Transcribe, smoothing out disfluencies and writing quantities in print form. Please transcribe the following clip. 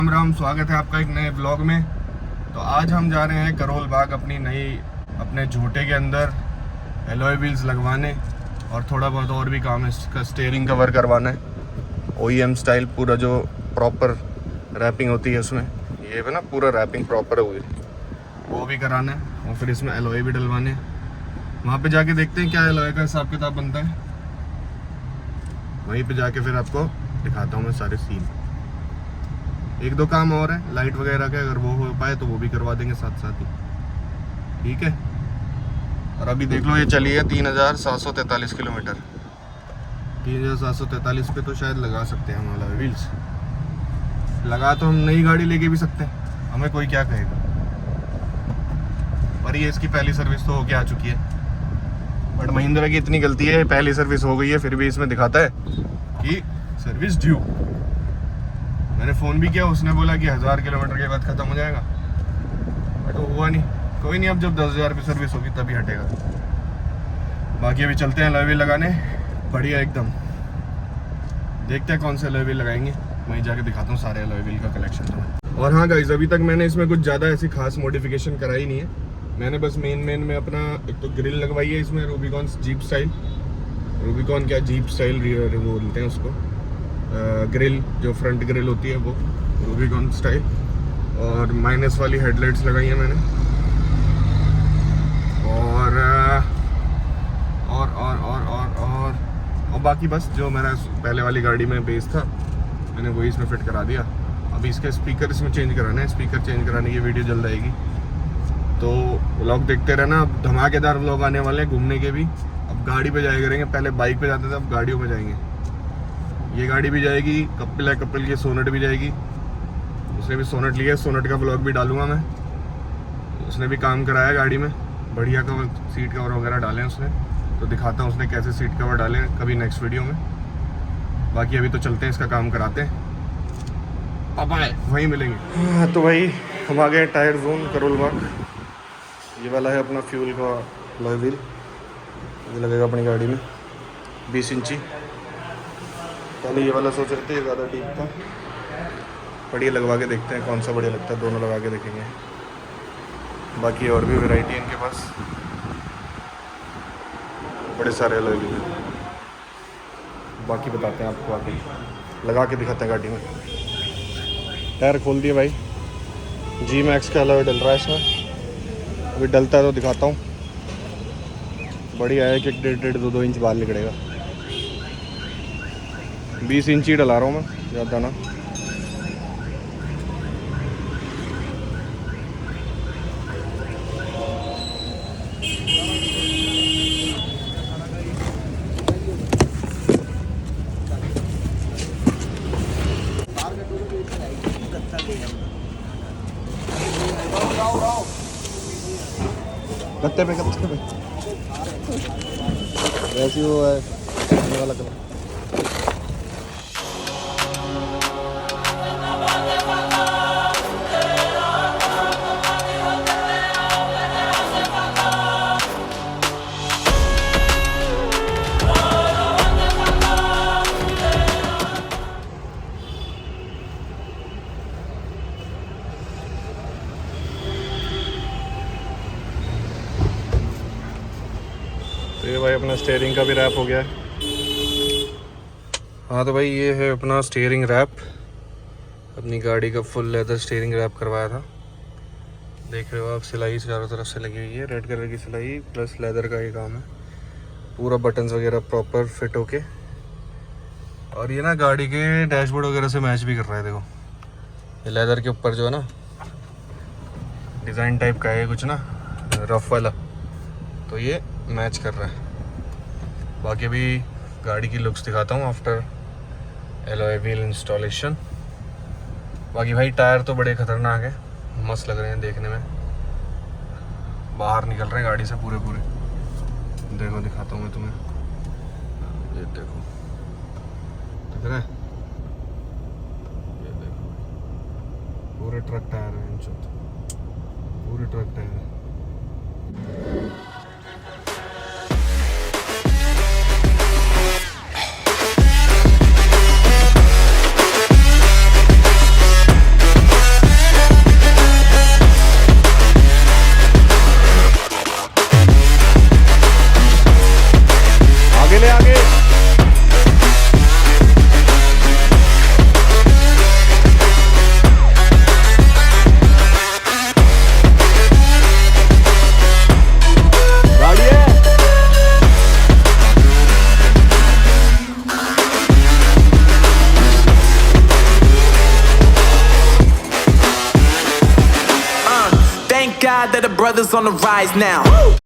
राम राम, स्वागत है आपका एक नए ब्लॉग में। तो आज हम जा रहे हैं करोल बाग अपने झोटे के अंदर एलॉय व्हील्स लगवाने और थोड़ा बहुत और भी काम है। इसका स्टीयरिंग कवर करवाना है OEM स्टाइल, पूरा जो प्रॉपर रैपिंग होती है उसमें, ये है ना पूरा रैपिंग प्रॉपर हुई वो भी कराना है और फिर इसमें एलॉय भी डलवाने। वहाँ पे जाके देखते हैं क्या एलॉय का हिसाब किताब बनता है। वहीं पे जाके फिर आपको दिखाता हूँ मैं सारे सीन। एक दो काम और है लाइट वगैरह के, अगर वो हो पाए तो वो भी करवा देंगे साथ साथ ही, ठीक है। और अभी देख लो ये चली है 3743 किलोमीटर। 3743 पे तो शायद लगा सकते हैं हम वाला व्हील्स। लगा तो हम नई गाड़ी लेके भी सकते हैं, हमें कोई क्या कहेगा। पर ये इसकी पहली सर्विस तो होके आ चुकी है। बट महिंद्रा की इतनी गलती है, पहली सर्विस हो गई है फिर भी इसमें दिखाता है कि सर्विस ड्यू। मैंने फ़ोन भी किया, उसने बोला कि 1000 किलोमीटर के बाद ख़त्म हो जाएगा, बट वो हुआ नहीं। कोई नहीं, अब जब 10,000 की सर्विस होगी तभी हटेगा। बाकी अभी चलते हैं एलॉय व्हील लगाने, बढ़िया एकदम। देखते हैं कौन से एलॉय व्हील लगाएंगे, वहीं जाके दिखाता हूँ सारे एलॉय व्हील का कलेक्शन तुम्हें। और हाँ गाइस, अभी तक मैंने इसमें कुछ ज़्यादा ऐसी खास मॉडिफिकेशन कराई नहीं है। मैंने बस मेन में अपना एक तो ग्रिल लगवाई है इसमें, रूबिकॉन जीप स्टाइल। रूबिकॉन क्या, जीप स्टाइल वो बोलते हैं उसको। ग्रिल जो फ्रंट ग्रिल होती है वो रूबिकॉन स्टाइल। और माइनस वाली हेडलाइट्स लगाई हैं मैंने। और बाकी बस जो मेरा पहले वाली गाड़ी में बेस था मैंने वही इसमें फिट करा दिया। अभी इसके स्पीकर इसमें चेंज कराना है, स्पीकर चेंज कराने की वीडियो जल्द आएगी, तो व्लॉग देखते रहना। अब धमाकेदार व्लॉग आने वाले हैं घूमने के भी। अब गाड़ी पे जाया करेंगे, पहले बाइक पे जाते थे, अब गाड़ियों में जाएंगे। ये गाड़ी भी जाएगी, कपिल की सोनेट भी जाएगी। उसने भी सोनेट लिया है, सोनेट का ब्लॉग भी डालूंगा मैं। उसने भी काम कराया गाड़ी में, बढ़िया कवर, सीट कवर वगैरह डाले उसने, तो दिखाता हूँ उसने कैसे सीट कवर डाले कभी नेक्स्ट वीडियो में। बाकी अभी तो चलते हैं, इसका काम कराते हैं, पापा वहीं मिलेंगे। हाँ तो भाई हम आ गए टायर जोन करोल बाग। ये वाला है अपना फ्यूल का एलॉय व्हील, ये लगेगा अपनी गाड़ी में 20 इंची। पहले ये वाला सोच रहे थे, ये ज़्यादा ठीक था। बढ़िया लगवा के देखते हैं कौन सा बढ़िया लगता है, दोनों लगा के देखेंगे। बाकी और भी वैरायटी है इनके पास, बड़े सारे एलॉय व्हील हैं। बाकी बताते हैं आपको, आगे लगा के दिखाते हैं गाड़ी में। टायर खोल दिए भाई, G-Max का एलॉय डल रहा है इसमें। अभी डलता है तो दिखाता हूँ। बढ़िया है कि 1.5-2 इंच बाहर निकलेगा। 20 इंची डला रहा हूँ मैं, ज़्यादा ना। गत्ते पे वैसे वो है वाला कलर। तो ये भाई अपना स्टीयरिंग का भी रैप हो गया है। हाँ तो भाई ये है अपना स्टीयरिंग रैप। अपनी गाड़ी का फुल लेदर स्टीयरिंग रैप करवाया था। देख रहे हो आप, सिलाई चारों तरफ से लगी हुई है, रेड कलर की सिलाई प्लस लेदर का ये काम है। पूरा बटन्स वगैरह प्रॉपर फिट होके, और ये ना गाड़ी के डैशबोर्ड वगैरह से मैच भी कर रहा है। देखो ये लेदर के ऊपर जो है ना डिज़ाइन टाइप का है कुछ ना, रफ वाला, तो ये मैच कर रहा है। बाकी अभी गाड़ी की लुक्स दिखाता हूँ आफ्टर एलॉय व्हील इंस्टॉलेशन। बाकी भाई टायर तो बड़े खतरनाक है, मस्त लग रहे हैं देखने में, बाहर निकल रहे हैं गाड़ी से पूरे। देखो दिखाता हूँ मैं तुम्हें, ये देखो दिख रहा है, ये देखो पूरे ट्रक टायर है, पूरे ट्रक टायर है। that a brother's on the rise now.